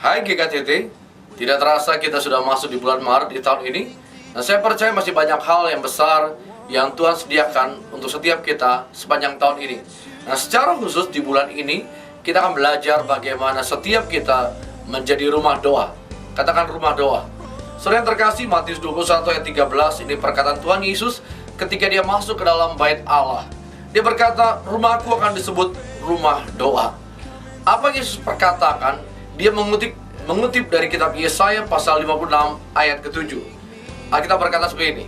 Hai GKTT, tidak terasa kita sudah masuk di bulan Maret di tahun ini. Dan saya percaya masih banyak hal yang besar yang Tuhan sediakan untuk setiap kita sepanjang tahun ini. Nah, secara khusus di bulan ini kita akan belajar bagaimana setiap kita menjadi rumah doa. Katakan rumah doa. Saudara yang terkasih, Matius 21 ayat 13 ini perkataan Tuhan Yesus ketika dia masuk ke dalam bait Allah. Dia berkata, rumahku akan disebut rumah doa. Apa Yesus perkatakan? Dia mengutip dari kitab Yesaya pasal 56 ayat ke-7. Alkitab berkata seperti ini,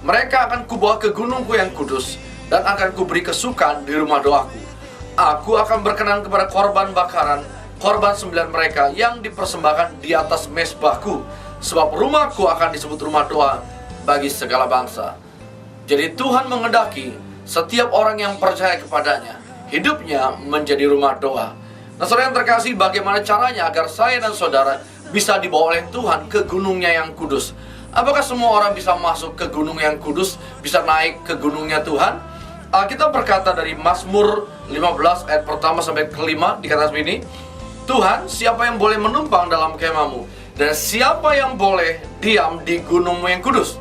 mereka akan kubawa ke gunungku yang kudus dan akan kuberi kesukaan di rumah doaku. Aku akan berkenan kepada korban bakaran, korban sembilan mereka yang dipersembahkan di atas mezbahku, sebab rumahku akan disebut rumah doa bagi segala bangsa. Jadi Tuhan menghendaki setiap orang yang percaya kepadanya, hidupnya menjadi rumah doa. Nah, saudara yang terkasih, bagaimana caranya agar saya dan saudara bisa dibawa oleh Tuhan ke gunungnya yang kudus? Apakah semua orang bisa masuk ke gunung yang kudus, bisa naik ke gunungnya Tuhan? Kita berkata dari Mazmur 15 ayat pertama sampai kelima, dikatakan seperti ini, Tuhan, siapa yang boleh menumpang dalam kemahmu? Dan siapa yang boleh diam di gunungmu yang kudus?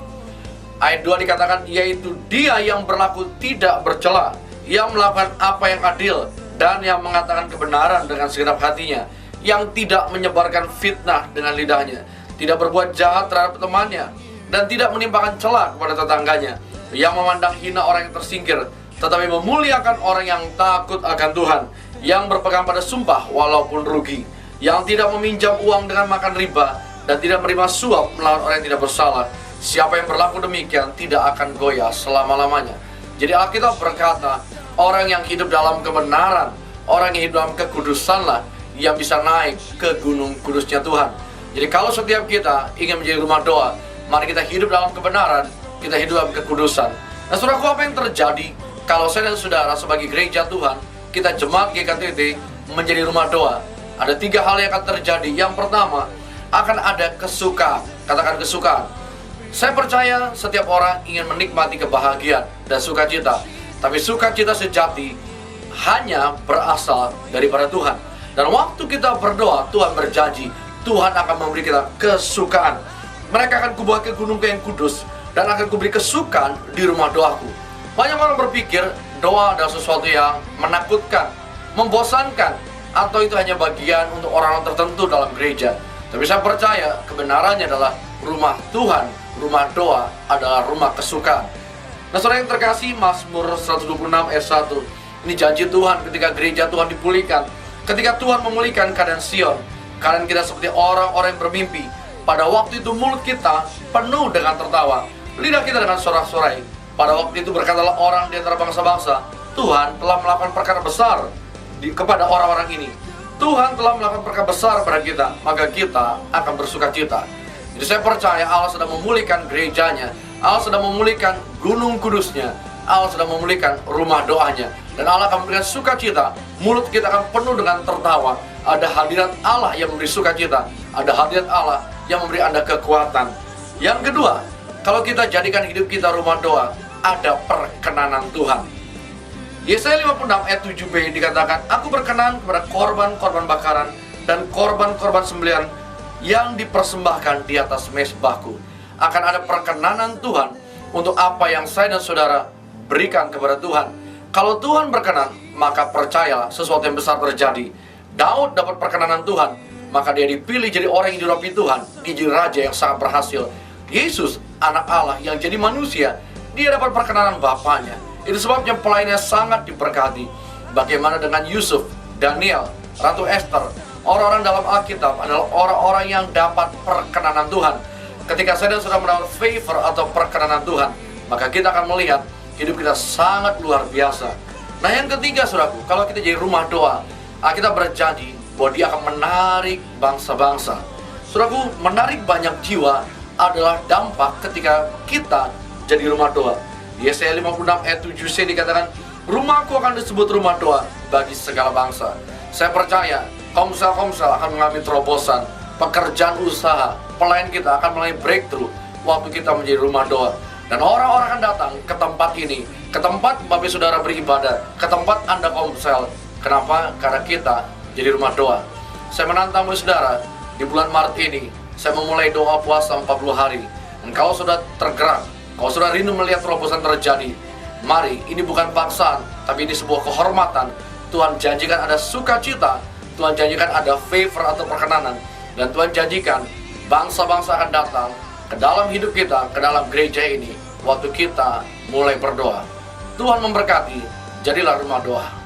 Ayat 2 dikatakan, yaitu dia yang berlaku tidak bercela, yang melakukan apa yang adil, dan yang mengatakan kebenaran dengan segenap hatinya, yang tidak menyebarkan fitnah dengan lidahnya, tidak berbuat jahat terhadap temannya, dan tidak menimpakan cela kepada tetangganya, yang memandang hina orang yang tersingkir, tetapi memuliakan orang yang takut akan Tuhan, yang berpegang pada sumpah walaupun rugi, yang tidak meminjam uang dengan makan riba, dan tidak menerima suap melawan orang yang tidak bersalah. Siapa yang berlaku demikian tidak akan goyah selama-lamanya. Jadi Alkitab berkata, orang yang hidup dalam kebenaran, orang yang hidup dalam kekudusanlah yang bisa naik ke gunung kudusnya Tuhan. Jadi kalau setiap kita ingin menjadi rumah doa, mari kita hidup dalam kebenaran, kita hidup dalam kekudusan. Nah, saudaraku, apa yang terjadi kalau saya dan saudara sebagai gereja Tuhan, kita jemaat GKTT menjadi rumah doa? Ada 3 hal yang akan terjadi. Yang pertama, akan ada kesukaan. Katakan kesukaan. Saya percaya setiap orang ingin menikmati kebahagiaan dan sukacita. Tapi sukacita sejati hanya berasal daripada Tuhan. Dan waktu kita berdoa, Tuhan berjanji, Tuhan akan memberi kita kesukaan. Mereka akan kubawa ke gunungku yang kudus dan akan kuberi kesukaan di rumah doaku. Banyak orang berpikir doa adalah sesuatu yang menakutkan, membosankan, atau itu hanya bagian untuk orang-orang tertentu dalam gereja. Tapi saya percaya kebenarannya adalah rumah Tuhan, rumah doa adalah rumah kesukaan. Nah, saudara yang terkasih, Mazmur 126 ayat 1, ini janji Tuhan ketika gereja Tuhan dipulihkan, ketika Tuhan memulihkan keadaan Sion, keadaan kita seperti orang-orang yang bermimpi. Pada waktu itu mulut kita penuh dengan tertawa, lidah kita dengan sorak-sorai. Pada waktu itu berkatalah orang di antara bangsa-bangsa, Tuhan telah melakukan perkara besar kepada orang-orang ini. Tuhan telah melakukan perkara besar pada kita, maka kita akan bersuka cita. Jadi saya percaya Allah sedang memulihkan gerejanya, Allah sedang memulihkan gunung kudusnya, Allah sedang memulihkan rumah doanya, dan Allah akan memberikan sukacita. Mulut kita akan penuh dengan tertawa. Ada hadirat Allah yang memberi sukacita, ada hadirat Allah yang memberi Anda kekuatan. Yang kedua, kalau kita jadikan hidup kita rumah doa, ada perkenanan Tuhan. Yesaya 56 ayat 7b dikatakan, aku berkenan kepada korban-korban bakaran dan korban-korban sembelihan yang dipersembahkan di atas mezbahku. Akan ada perkenanan Tuhan untuk apa yang saya dan saudara berikan kepada Tuhan. Kalau Tuhan berkenan, maka percayalah sesuatu yang besar terjadi. Daud dapat perkenanan Tuhan, maka dia dipilih jadi orang yang diurapi Tuhan. Dia jadi raja yang sangat berhasil. Yesus, anak Allah yang jadi manusia, dia dapat perkenanan Bapaknya. Itu sebabnya pelayannya sangat diberkati. Bagaimana dengan Yusuf, Daniel, Ratu Esther? Orang-orang dalam Alkitab adalah orang-orang yang dapat perkenanan Tuhan. Ketika saya dan saudara mendapat favor atau perkenanan Tuhan, maka kita akan melihat hidup kita sangat luar biasa. Nah, yang ketiga, saudaraku, kalau kita jadi rumah doa, kita berjanji bahwa dia akan menarik bangsa-bangsa. Saudaraku, menarik banyak jiwa adalah dampak ketika kita jadi rumah doa. Di Yesaya 56 ayat 7c dikatakan, rumahku akan disebut rumah doa bagi segala bangsa. Saya percaya komsel-komsel akan mengambil terobosan, pekerjaan usaha, pelayan kita akan mulai breakthrough waktu kita menjadi rumah doa. Dan orang-orang akan datang ke tempat ini, ke tempat Bapak Saudara beribadah, ke tempat Anda komsel. Kenapa? Karena kita jadi rumah doa. Saya menantang Saudara, di bulan Maret ini, saya memulai doa puasa 40 hari. Dan kalau sudah tergerak, kalau sudah rindu melihat terobosan terjadi, mari, ini bukan paksaan, tapi ini sebuah kehormatan. Tuhan janjikan ada sukacita, Tuhan janjikan ada favor atau perkenanan, dan Tuhan janjikan bangsa-bangsa akan datang ke dalam hidup kita, ke dalam gereja ini, waktu kita mulai berdoa. Tuhan memberkati, jadilah rumah doa.